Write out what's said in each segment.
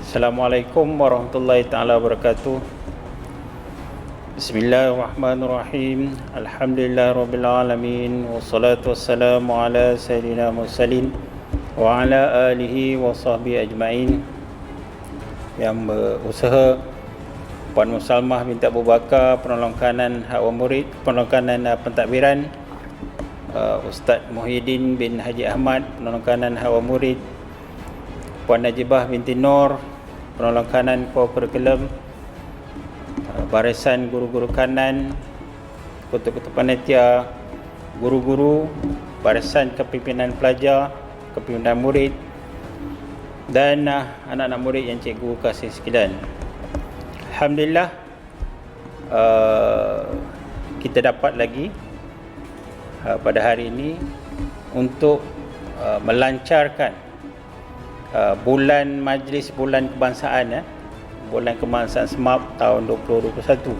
Assalamualaikum warahmatullahi taala wabarakatuh. Bismillahirrahmanirrahim. Alhamdulillahirabbil alamin wassalatu wassalamu ala sayyidina mursalin wa ala alihi wa sahbihi ajmain. Yang berusaha Puan Musalmah binti Abu Bakar, penolong kanan hak wa murid, penolong kanan pentadbiran, Ustaz Muhyiddin bin Haji Ahmad, penolong kanan hak wa murid, Puan Najibah binti Nur, penolong kanan kurikulum, barisan guru-guru kanan, ketua-ketua panitia, guru-guru, barisan kepimpinan pelajar, kepimpinan murid, dan anak-anak murid yang cikgu kasih sekalian. Alhamdulillah, kita dapat lagi pada hari ini untuk melancarkan majlis bulan kebangsaan, bulan kebangsaan SMAP tahun 2021.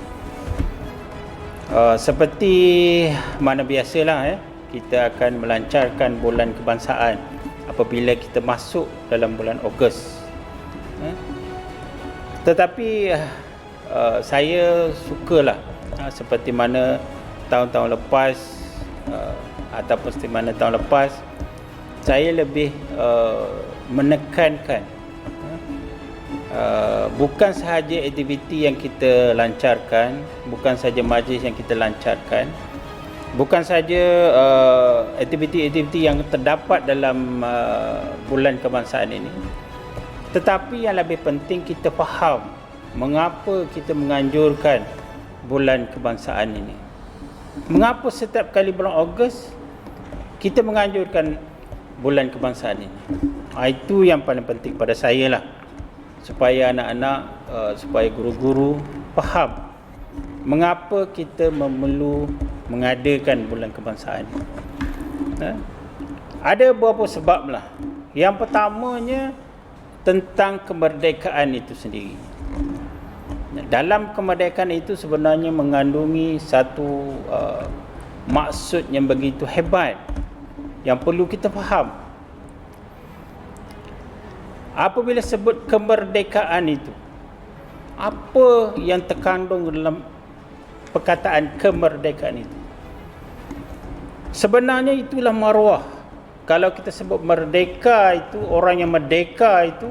Seperti mana biasalah, kita akan melancarkan bulan kebangsaan apabila kita masuk dalam bulan Ogos. Tetapi saya sukalah seperti mana tahun-tahun lepas ataupun seperti mana tahun lepas, saya lebih menekankan bukan sahaja aktiviti yang kita lancarkan, bukan sahaja majlis yang kita lancarkan, bukan sahaja aktiviti-aktiviti yang terdapat dalam bulan kebangsaan ini, tetapi yang lebih penting kita faham mengapa kita menganjurkan bulan kebangsaan ini. Mengapa setiap kali bulan Ogos kita menganjurkan bulan kebangsaan ini? Itu yang paling penting pada saya lah, supaya anak-anak, supaya guru-guru faham mengapa kita memerlu mengadakan bulan kebangsaan ini. Ada beberapa sebab lah. Yang pertamanya tentang kemerdekaan itu sendiri. Dalam kemerdekaan itu sebenarnya mengandungi satu maksud yang begitu hebat yang perlu kita faham. Apabila sebut kemerdekaan itu, apa yang terkandung dalam perkataan kemerdekaan itu? Sebenarnya itulah maruah. Kalau kita sebut merdeka itu, orang yang merdeka itu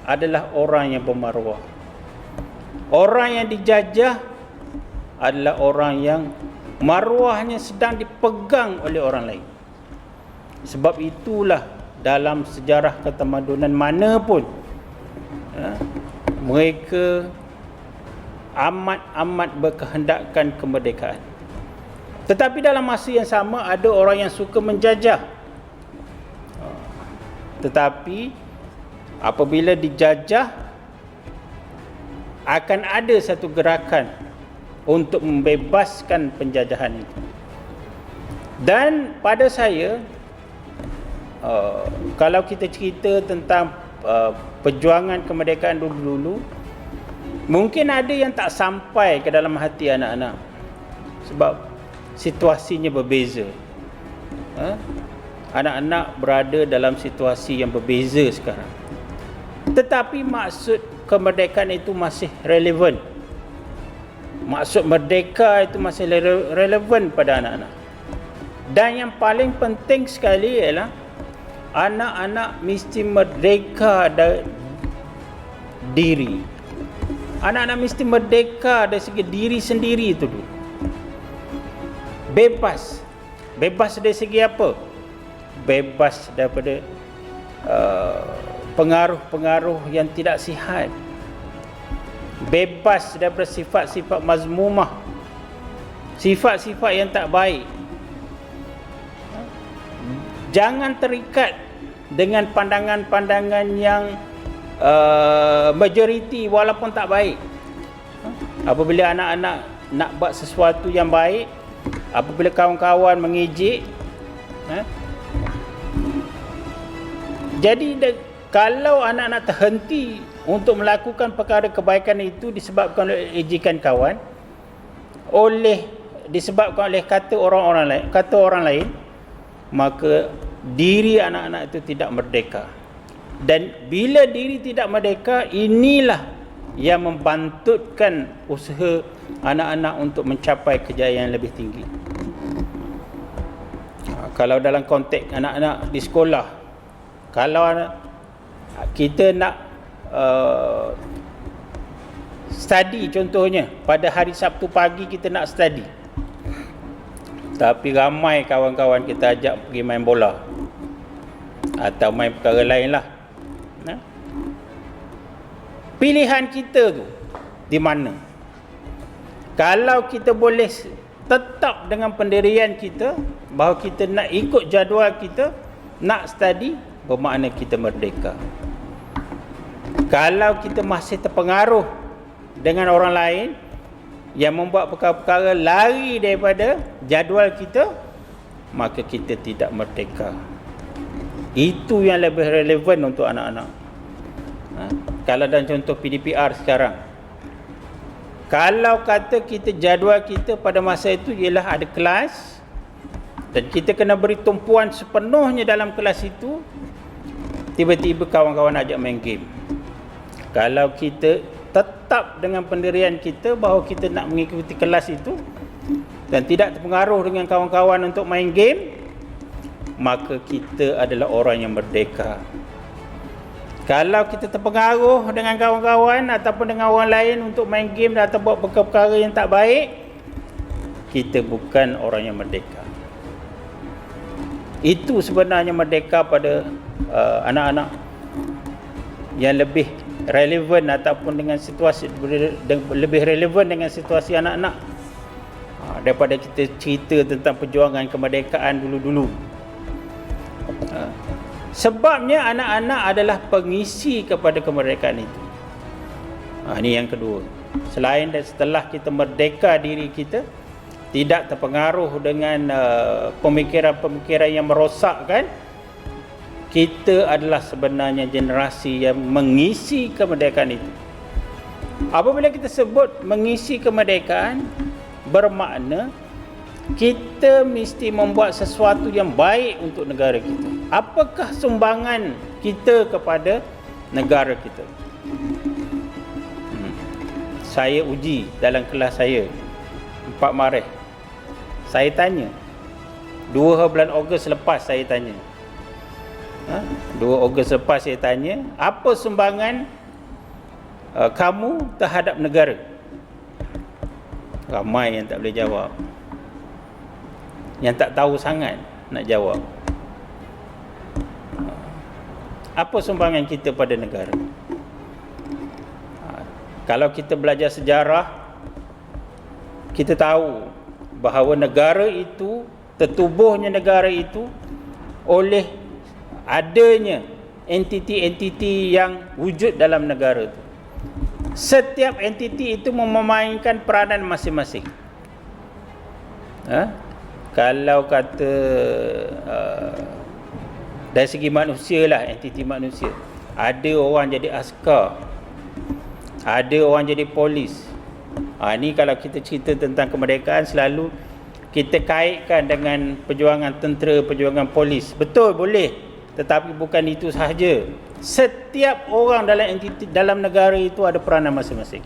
adalah orang yang bermaruah. Orang yang dijajah adalah orang yang maruahnya sedang dipegang oleh orang lain. Sebab itulah dalam sejarah ketamadunan mana pun, mereka amat-amat berkehendakkan kemerdekaan. Tetapi dalam masa yang sama ada orang yang suka menjajah. Tetapi apabila dijajah, akan ada satu gerakan untuk membebaskan penjajahan itu. Dan pada saya, kalau kita cerita tentang perjuangan kemerdekaan dulu-dulu, mungkin ada yang tak sampai ke dalam hati anak-anak sebab situasinya berbeza. Anak-anak berada dalam situasi yang berbeza sekarang, tetapi maksud kemerdekaan itu masih relevan. Maksud merdeka itu masih relevan pada anak-anak. Dan yang paling penting sekali ialah anak-anak mesti merdeka dari diri. Anak-anak mesti merdeka dari segi diri sendiri itu dulu. Bebas. Bebas dari segi apa? Bebas daripada pengaruh-pengaruh yang tidak sihat. Bebas daripada sifat-sifat mazmumah, sifat-sifat yang tak baik. Jangan terikat dengan pandangan-pandangan yang majoriti walaupun tak baik. Apabila anak-anak nak buat sesuatu yang baik, apabila kawan-kawan mengejek, jadi kalau anak-anak terhenti untuk melakukan perkara kebaikan itu disebabkan oleh ejekan kawan, disebabkan oleh kata orang lain, maka diri anak-anak itu tidak merdeka. Dan bila diri tidak merdeka, inilah yang membantutkan usaha anak-anak untuk mencapai kejayaan yang lebih tinggi. Kalau dalam konteks anak-anak di sekolah, kalau kita nak study, contohnya pada hari Sabtu pagi kita nak study, tapi ramai kawan-kawan kita ajak pergi main bola atau main perkara lain lah. Pilihan kita tu di mana? Kalau kita boleh tetap dengan pendirian kita bahawa kita nak ikut jadual kita, nak study, bermakna kita merdeka. Kalau kita masih terpengaruh dengan orang lain yang membuat perkara-perkara lari daripada jadual kita, maka kita tidak merdeka. Itu yang lebih relevan untuk anak-anak. Kalau dalam contoh PDPR sekarang, kalau kata kita jadual kita pada masa itu ialah ada kelas dan kita kena beri tumpuan sepenuhnya dalam kelas itu, tiba-tiba kawan-kawan ajak main game. Kalau kita tetap dengan pendirian kita bahawa kita nak mengikuti kelas itu dan tidak terpengaruh dengan kawan-kawan untuk main game, maka kita adalah orang yang merdeka. Kalau kita terpengaruh dengan kawan-kawan ataupun dengan orang lain untuk main game atau buat perkara-perkara yang tak baik, kita bukan orang yang merdeka. Itu sebenarnya merdeka pada anak-anak yang lebih relevan ataupun dengan situasi lebih relevan dengan situasi anak-anak daripada kita cerita tentang perjuangan kemerdekaan dulu-dulu. Sebabnya anak-anak adalah pengisi kepada kemerdekaan itu. Ini yang kedua. Selain dan setelah kita merdeka diri kita, tidak terpengaruh dengan pemikiran-pemikiran yang merosakkan, kita adalah sebenarnya generasi yang mengisi kemerdekaan itu. Apabila kita sebut mengisi kemerdekaan, bermakna kita mesti membuat sesuatu yang baik untuk negara kita. Apakah sumbangan kita kepada negara kita? Saya uji dalam kelas saya 4 Maret. Saya tanya 2 bulan Ogos lepas saya tanya 2 Ogos lepas saya tanya, apa sumbangan kamu terhadap negara? Ramai yang tak boleh jawab, yang tak tahu sangat nak jawab. Apa sumbangan kita pada negara? Kalau kita belajar sejarah, kita tahu bahawa negara itu, tertubuhnya negara itu oleh adanya entiti-entiti yang wujud dalam negara itu. Setiap entiti itu memainkan peranan masing-masing. Kalau kata dari segi manusia lah, entiti manusia, ada orang jadi askar, ada orang jadi polis. Ni kalau kita cerita tentang kemerdekaan, selalu kita kaitkan dengan perjuangan tentera, perjuangan polis. Betul, boleh, tetapi bukan itu sahaja. Setiap orang dalam entiti, dalam negara itu ada peranan masing-masing.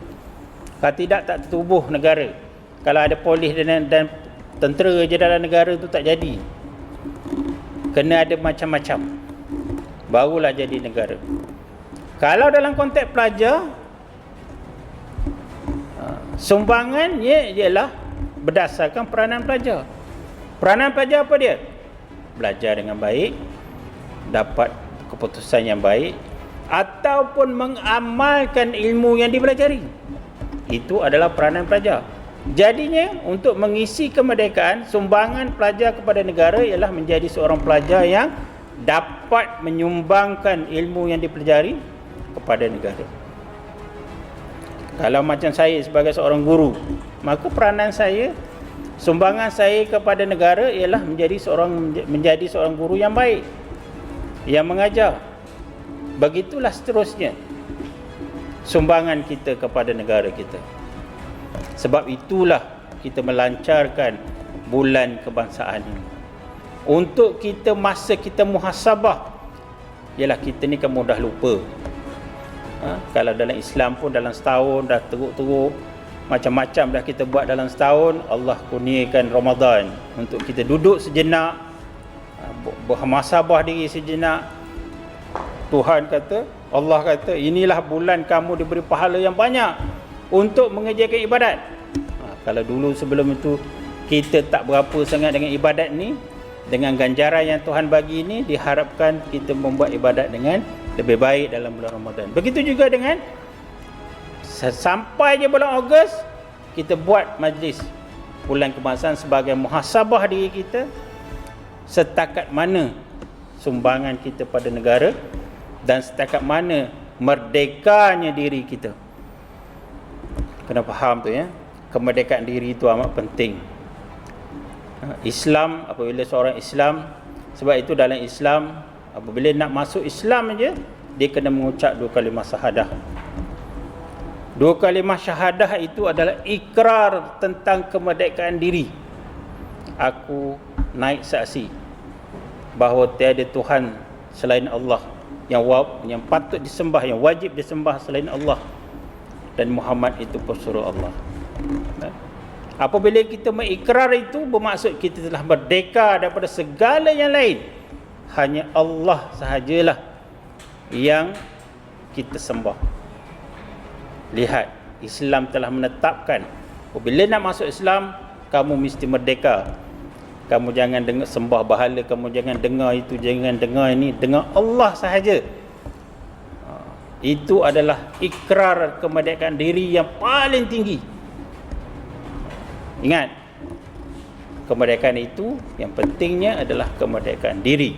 Kalau tidak, tak tertubuh negara. Kalau ada polis dan tentera je dalam negara itu tak jadi. Kena ada macam-macam, barulah jadi negara. Kalau dalam konteks pelajar, sumbangannya ialah berdasarkan peranan pelajar. Peranan pelajar apa dia? Belajar dengan baik, dapat keputusan yang baik, ataupun mengamalkan ilmu yang dipelajari. Itu adalah peranan pelajar. Jadinya untuk mengisi kemerdekaan, sumbangan pelajar kepada negara ialah menjadi seorang pelajar yang dapat menyumbangkan ilmu yang dipelajari kepada negara. Kalau macam saya sebagai seorang guru, maka peranan saya, sumbangan saya kepada negara ialah menjadi seorang guru yang baik, yang mengajar. Begitulah seterusnya sumbangan kita kepada negara kita. Sebab itulah kita melancarkan bulan kebangsaan ini, untuk kita masa kita muhasabah ialah kita ni kan mudah lupa. Kalau dalam Islam pun dalam setahun dah teruk-teruk, macam-macam dah kita buat dalam setahun, Allah kurniakan Ramadan untuk kita duduk sejenak, bermuhasabah diri sejenak. Tuhan kata, Allah kata, inilah bulan kamu diberi pahala yang banyak untuk mengerjakan ibadat. Kalau dulu sebelum itu kita tak berapa sangat dengan ibadat ni, dengan ganjaran yang Tuhan bagi ni, diharapkan kita membuat ibadat dengan lebih baik dalam bulan Ramadan. Begitu juga dengan sampai je bulan Ogos, kita buat majlis bulan kebangsaan sebagai muhasabah diri kita, setakat mana sumbangan kita pada negara dan setakat mana merdekanya diri kita. Kena faham tu ya, kemerdekaan diri itu amat penting. Islam, apabila seorang Islam, sebab itu dalam Islam, apabila nak masuk Islam aja, dia kena mengucap 2 kalimah syahadah. 2 kalimah syahadah itu adalah ikrar tentang kemerdekaan diri. Aku naik saksi bahawa tiada Tuhan selain Allah yang patut disembah, yang wajib disembah selain Allah, dan Muhammad itu pesuruh Allah. Apabila kita mengikrar itu, bermaksud kita telah merdeka daripada segala yang lain. Hanya Allah sahajalah yang kita sembah. Lihat, Islam telah menetapkan, apabila nak masuk Islam, kamu mesti merdeka. Kamu jangan dengar sembah bahala, kamu jangan dengar itu, jangan dengar ini, dengar Allah sahaja. Itu adalah ikrar kemerdekaan diri yang paling tinggi. Ingat, kemerdekaan itu yang pentingnya adalah kemerdekaan diri.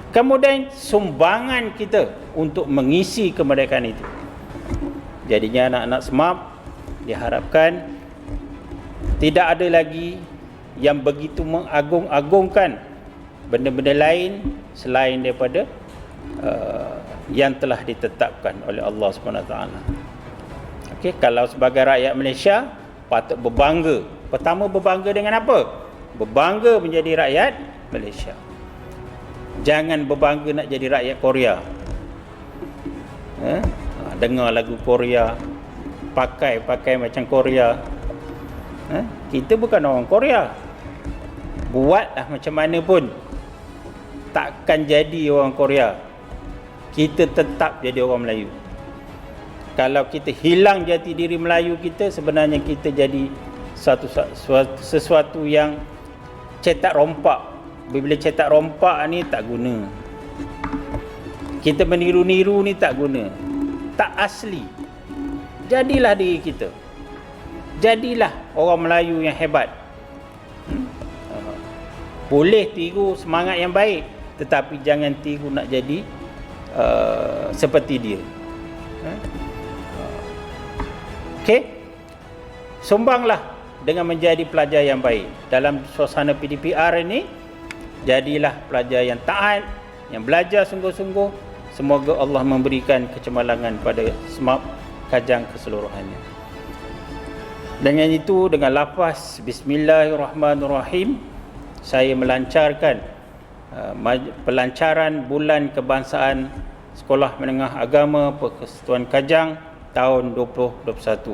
Kemudian sumbangan kita untuk mengisi kemerdekaan itu. Jadinya anak-anak SMAP diharapkan tidak ada lagi yang begitu mengagung-agungkan benda-benda lain selain daripada yang telah ditetapkan oleh Allah SWT. Okey, kalau sebagai rakyat Malaysia patut berbangga. Pertama, berbangga dengan apa? Berbangga menjadi rakyat Malaysia. Jangan berbangga nak jadi rakyat Korea. Dengar lagu Korea, pakai macam Korea. Kita bukan orang Korea. Buatlah macam mana pun, takkan jadi orang Korea. Kita tetap jadi orang Melayu. Kalau kita hilang jati diri Melayu kita, sebenarnya kita jadi sesuatu yang cetak rompak. Bila cetak rompak ni tak guna. Kita meniru-niru ni tak guna. Tak asli. Jadilah diri kita. Jadilah orang Melayu yang hebat. Boleh tiru semangat yang baik, tetapi jangan tiru nak jadi seperti dia. Okey, sumbanglah dengan menjadi pelajar yang baik. Dalam suasana PDPR ini, jadilah pelajar yang taat, yang belajar sungguh-sungguh. Semoga Allah memberikan kecemerlangan pada SMAP Kajang keseluruhannya. Dengan itu, dengan lafaz Bismillahirrahmanirrahim, saya melancarkan pelancaran Bulan Kebangsaan Sekolah Menengah Agama Persekutuan Kajang tahun 2021.